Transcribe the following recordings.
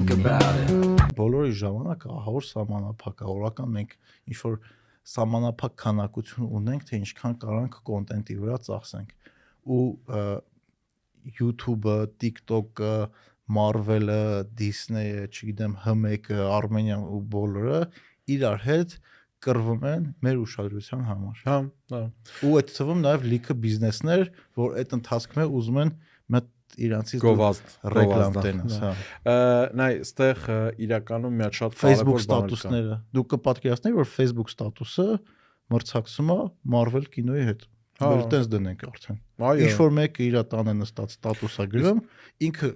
think about it. Բոլորի ժամանակը ահավոր սահմանափակ է, օրական մենք ինչ-որ սահմանափակ քանակություն ունենք, թե ինչքան կարանք կոնտենտի վրա ծախսենք ու YouTube-ը, TikTok-ը, Marvel-ը, Disney-ը, չգիտեմ, Hmec-ը, Armenian ու բոլորը իրար հետ կռվում են մեր ուշադրության համար։ Հա։ Ու այդ թվում նաև լիքը բիզնեսներ, որ այդ ընթացքում ուզում են մեծ իրանցից ռեկլամ տենաս, հա։ Նայ, այստեղ իրականում մի հատ շատ Facebook ստատուսները։ Դու կպատկերացնես, որ Facebook ստատուսը մրցակցում է Marvel կինոյի հետ։ Որ տենց դնենք արդեն։ Ինչ որ մեկը իր տանը նստած ստատուսա գրում, ինքը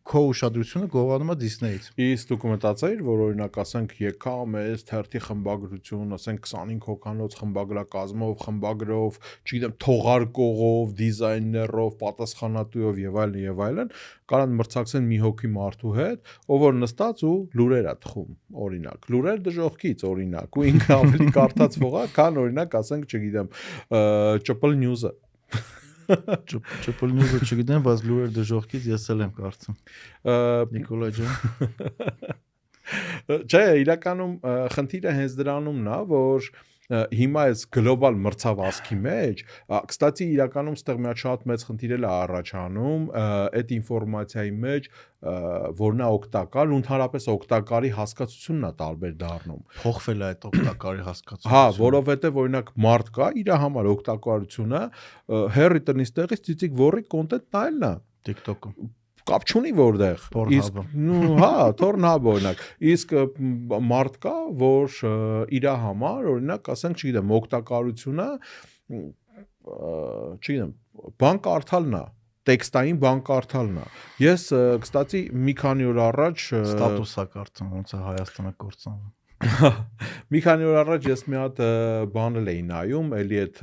քո ուշադրությունը գովանում է Disney-ից։ Իսկ դուք մտածեիր, որ օրինակ ասենք եկա մեզ թերթի խմբագրություն, ասենք 25 հոգանոց խմբագրակազմով, խմբագրով, չգիտեմ, թողարկողով, դիզայներով, պատասխանատուով եւ այլն, կարան մրցակցեն մի հոգի մարդու հետ, ով որ նստած ու լուրեր է թխում, օրինակ։ Լուրեր դժողքից, օրինակ, ու ինքը ավելի կարդացվող է, քան օրինակ ասենք, չգիտեմ, Chapel News-ը։ Chapel News-ը չգիտեմ, բայց լուրեր դժողքից ես էլ եմ կարծում։ Նիկոլայ ջան։ Չէ, իրականում խնդիրը հենց դրանումն է, որ հիմա այս գլոբալ մրցավազքի մեջ, կստացի իրականում ստեղ մի շատ մեծ խնդիր է առաջանում, այդ ինֆորմացիայի մեջ որն է օգտակար, ու ընդհանրապես օգտակարի հասկացությունն է տարբեր դառնում։ Փոխվել է այդ օգտակարի հասկացությունը։ Հա, որովհետև օրինակ մարդ կա, իր համար օգտակարությունը հերրի տնից տեղից ծիծիկ ոռի կոնտենտ նայելն է TikTok-ում։ Կապ չունի որտեղ։ Իսկ հա, Pornhub օրինակ։ Իսկ մարդ կա, որ իր համար, օրինակ, ասենք, չգիտեմ, օգտակարությունը, չգիտեմ, բան կարդալն է, տեքստային բան կարդալն է։ Ես, կստացի, մի քանի օր առաջ ստատուսա կարծում, ոնց է Հայաստանը կործանվում։ Մի քանի օր առաջ ես մի հատ բան էի նայում, էլի այդ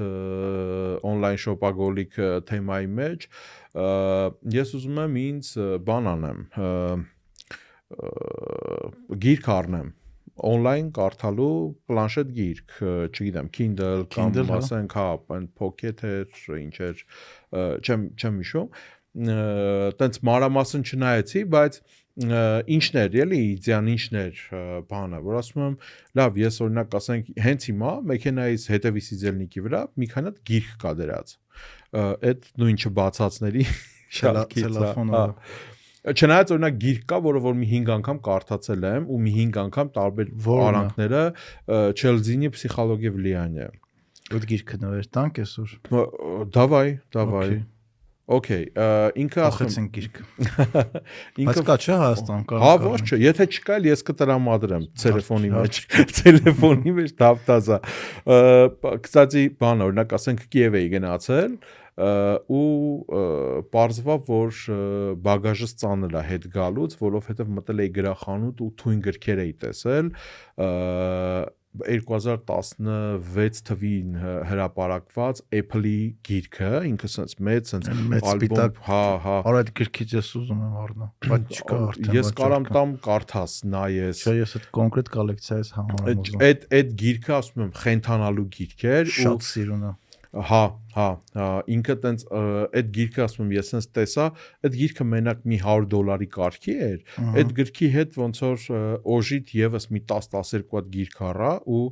on-line շոպագոլիկ թեմայի մեջ, ես ուզում եմ ինձ բան անեմ, գիրք առնեմ, on-line կարդալու պլանշետ գիրք, չգիտեմ, Kindle կամ ասենք, հա, Pocket էր, ինչ էր, չեմ հիշում, տենց մանրամասն չնայեցի, բայց ինչն էր, էլի, իդեան ինչն էր բանը, որ ասում եմ, լավ, ես օրինակ ասենք, հենց հիմա մեքենայից հետևի սիձելնիկի վրա մի քանի հատ գիրք կա դրած։ Այդ նույն չբացածների տելեֆոնը։ Չնայած օրինակ գիրք կա, որը որ մի 5 անգամ կարդացել եմ ու մի 5 անգամ տարբեր արանքները Չելզինի «Психология влияния»։ Այդ գիրքը նվեր տանք այսօր։ Davay։ Okay, ինքը ասում եմ գիրք։ Բայց կա չէ Հայաստան կա։ Հա, ոչ չէ, եթե չկա, ես կտրամադրեմ տելեֆոնի մեջ դավտազա։ Կստացի բան, օրինակ ասենք Կիև էի գնացել ու պարզվավ, որ բագաժս ծանր է հետ գալուց, որովհետև մտել էի գրախանութ ու թույն գրքեր էի տեսել 2016 թվին հրապարակված Apple-ի գիրքը, ինքը sense մեծ ալբոմ, հա, արա այդ գրքից ես ուզում եմ առնալ, բայց չկա արդեն։ Ես կարամ տամ կարդաս, նայես։ Չէ, ես այդ կոնկրետ կոլեկցիայից համար եմ ուզում։ Այդ գիրքը, ասում եմ, խենթանալու գիրք էր ու շատ սիրուն է։ Հա, ինքը տենց այդ գիրքը ասում եմ ես sense տեսա, այդ գիրքը մենակ մի $100 կարգի էր, այդ գրքի հետ ոնց որ օժիտ եւս մի 10-12 հատ գիրք առա ու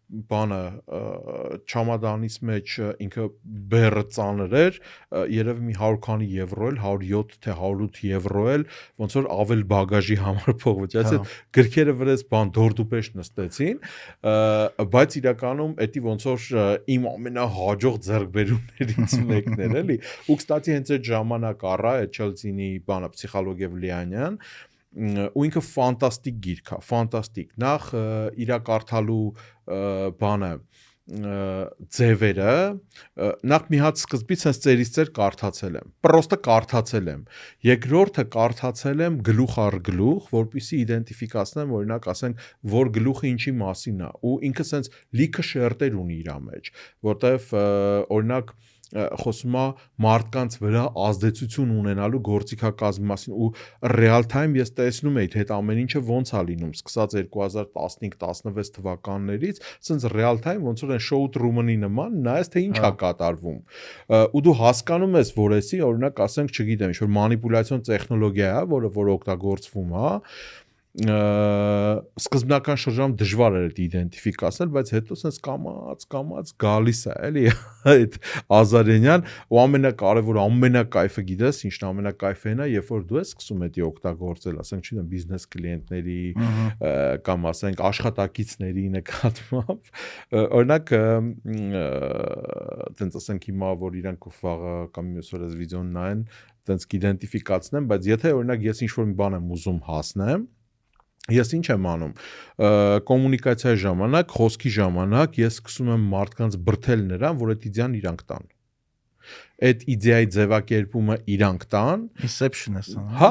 բանը չամադանից մեջ ինքը բերը ծանր էր, երևի մի 100 քանի եվրո էլ, 107 թե 108 եվրո էլ, ոնց որ ավել բագաժի համար փողվեց, այդ գրքերը վրես բան դորդուպեշ նստեցին, բայց իրականում էդի ոնց որ իմ ամենահաջող ձեռքբերումներից մեկն էր, էլի, ու կստացի հենց այդ ժամանակ առա այդ Չելսինի բանը «Психология влияния» ու ինքը ֆանտաստիկ գիրք է, ֆանտաստիկ։ Նախ իրա կարդալու բանը ձևերը, նախ մի հատ սկզբից հենց ծերից ծեր կարդացել եմ, պրոստը կարդացել եմ, երկրորդը կարդացել եմ գլուխ առ գլուխ, որպեսզի իդենտիֆիկացնեմ, օրինակ ասենք, որ գլուխը ինչի մասին է, ու ինքը հենց լիքը շերտեր ունի իր մեջ, որտեվ օրինակ խոսում է մարդկանց վրա ազդեցություն ունենալու գործիքակազմի մասին ու real time ես տեսնում էի թե այդ ամեն ինչը ոնց է լինում սկսած 2015-16 թվականներից ասենց real time ոնց որ այն show room-ի նման նայես թե ինչ է կատարվում ու դու հասկանում ես որ էսի օրինակ ասենք չգիտեմ ինչ որ մանիպուլյացիոն տեխնոլոգիա է որ օգտագործվում է սկզբնական շրջանում դժվար էր իդենտիֆիկացնել, բայց հետո sense կամած գալիս է, էլի այդ ազարենյան ու ամենակարևորը, ամենակայֆը գիտես, ինչն ամենակայֆն է, երբ որ դու ես սկսում էդի օգտագործել, ասենք, չգիտեմ, բիզնես կլիենտների կամ ասենք աշխատակիցների նկատմամբ, օրինակ, տենց ասենք հիմա որ իրանք վաղը կամ մյուս օրը վիդեոն նայեն, տենց կիդենտիֆիկացնեմ, բայց եթե օրինակ ես ինչ-որ մի բան եմ ուզում հասնեմ Ես ինչ եմ անում, կոմունիկացիայի ժամանակ, խոսքի ժամանակ ես սկսում եմ մարդկանց բրթել նրան, որ այդ իդեան իրանք տան։ Այդ իդեայի ձևակերպումը իրանք տան։ Inception է սա։ Հա,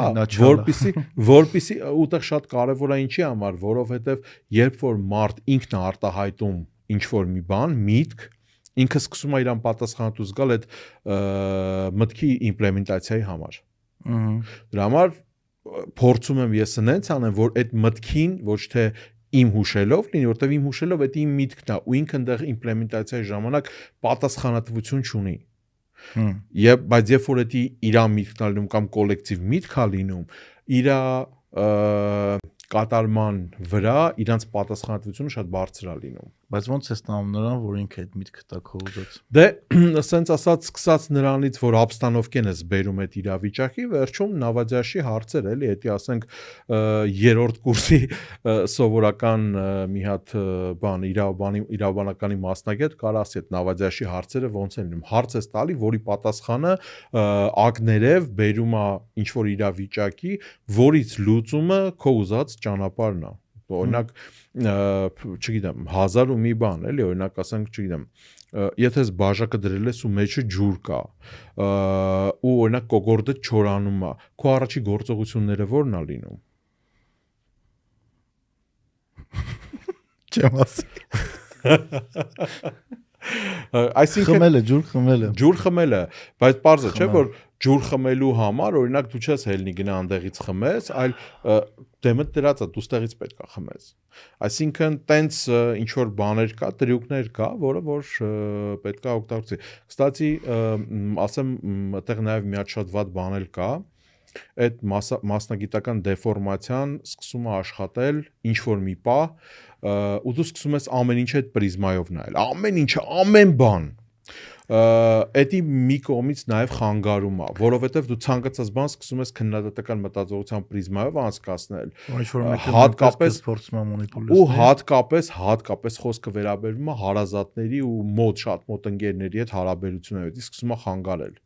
որպեսի ուտեղ շատ կարևոր է ինչի համար, որովհետև երբ որ մարդ ինքն է արտահայտում ինչ-որ մի բան, միտք, ինքը սկսում է իրան պատասխանատու զգալ այդ մտքի իմպլեմենտացիայի համար։ Դրա համար փորձում եմ ես նենց անեմ, որ այդ մտքին ոչ թե իմ հուշելով լինի, որտեվ իմ հուշելով այդ իմ միտքն է ու ինքը այնտեղ իմպլեմենտացիայի ժամանակ պատասխանատվություն չունի։ Բայց երբ որ դա իր միտքն է լինում կամ կոլեկտիվ միտք է լինում, իր կատարման վրա իրանց պատասխանատվությունը շատ բարձր է լինում։ Բայց ոնց է ստանում նրան, որ ինքը այդ միտքը տա քո ուզած։ Դե, ասենց ասած, սկսած նրանից, որ ապստանովկեն ես բերում այդ իրավիճակի, վերջում նավադյաշի հարցեր էլի, էդի ասենք երրորդ կուրսի սովորական մի հատ բան, իրավաբանականի մասնագետ կարող ասի այդ նավադյաշի հարցերը ոնց են լինում։ Հարց ես տալի, որի պատասխանը ակներև բերում է ինչ որ իրավիճակի, որից լուծումը քո ուզած ճանապարհն է։ Օրինակ, չգիտեմ, 1000 ու մի բան, էլի, օրինակ ասենք, չգիտեմ, եթե ես բաժակը դրել ես ու մեջը ջուր կա, ու օրինակ կոկորդը չորանում է, քո առաջի գործողությունները ո՞րն է լինում։ Չեմ ասի։ Այսինքն ջուր խմելը, բայց պարզ է, չէ՞ որ ջուր խմելու համար օրինակ դու չես հելնի գնա անդեղից խմես, այլ դեմդ դրած է, դու ստեղից պետք է խմես։ Այսինքն տենց ինչ որ բաներ կա, տրյուկներ կա, որը որ պետք է օգտագործի։ Կստացի, ասեմ, այդտեղ նաև մի հատ շատ վատ բան էլ կա, այդ մասնագիտական դեֆորմացիան սկսում է աշխատել ինչ որ մի պահ, ու դու սկսում ես ամեն ինչ այդ պրիզմայով նայել, ամեն ինչը, ամեն բան։ Էդի մի կողմից նաև խանգարում է, որովհետև դու ցանկացած բան սկսում ես քննադատական մտածողության պրիզմայով անցկացնել։ Հատկապես փորձում եմ մոնիտորել։ Ու հատկապես խոսքը վերաբերվում է հարազատների ու շատ մոտ ընկերների հետ հարաբերությունների, սկսում է խանգարել։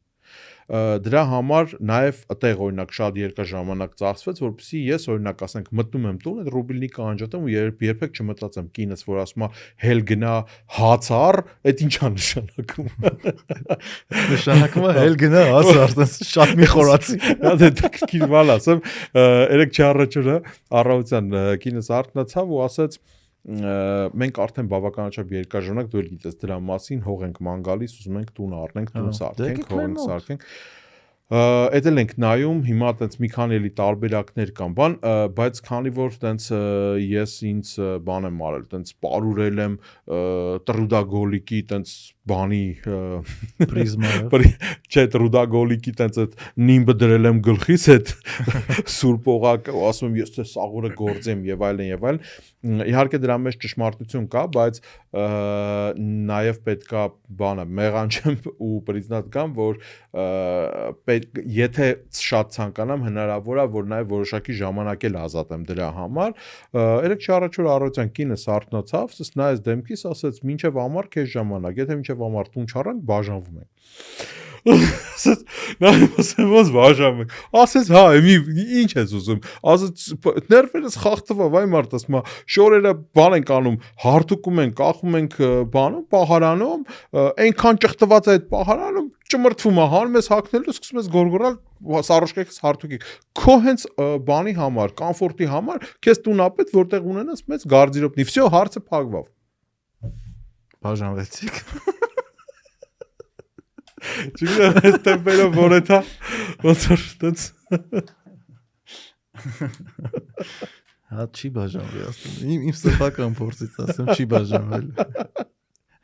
Դրա համար նաև այդտեղ օրինակ շատ երկար ժամանակ ծախսվեց, որպեսզի ես օրինակ ասենք մտնում եմ տուն, այդ ռուբլնիկը անջատեմ ու երբեք չմտածեմ կինս, որ ասում է հել գնա հաց առ, այդ ի՞նչ է նշանակում։ Նշանակում է հել գնա հաց առ, շատ մի խորացի։ Դա դե բալ ասեմ, երեք չառաջուրը առավոտյան կինս արթնացավ ու ասաց մենք արդեն բավականաչափ երկար ժամանակ դու էլ գիտես դրա մասին հող ենք ման գալիս ուզում ենք տուն առնենք տուն սարքենք հող ենք սարքենք Էդ էլ ենք նայում, հիմա տենց մի քանի էլի տարբերակներ կան բան, բայց քանի որ տենց ես ինձ բան եմ արել, տենց պարուրել եմ տրուդագոլիկի տենց բանի պրիզմայով, չէ տրուդագոլիկի տենց այդ նիմբը դրել եմ գլխիս այդ սուրբ օղակը ու ասում եմ ես թե սաղուրը գործեմ եւ այլն, իհարկե դրա մեջ ճշմարտություն կա, բայց նաև պետքա բանը մեղանչեմ ու պրիզնատ կամ որ եթե շատ ցանկանամ հնարավոր է որ նաև որոշակի ժամանակ էլ ազատեմ դրա համար երեք չառաջոր առօրյան կինս արթնացավ ասես նայեց դեմքիս ասեց մինչև ամառ քեզ ժամանակ եթե մինչև ամառ տուն չառանք բաժանվում ենք ասես նայում ասեմ ոնց բաժանում ենք ասես հա ինչ ես ուզում ասես ներվերս խախտվա վայ մարդ ասում շորերը բան ենք անում հարթուկում ենք կախում ենք բանում պահարանում այնքան ճղտված է այդ պահարանում ճմրթվում է հանում ես հագնելու սկսում ես գորգորալ սարոշկեքս հարթուկի քո հենց բանի համար կոմֆորտի համար քեզ տուն ապետ որտեղ ունենաս մեծ գարձիրոպնի վсё հարցը փակվավ բաժանվեցիք Չգիտեմ, այս տեմպերով որ է դա ոնց որ տենց Հա չի բաժանվի ասում։ Իմ սեփական փորձից ասեմ չի բաժանվել։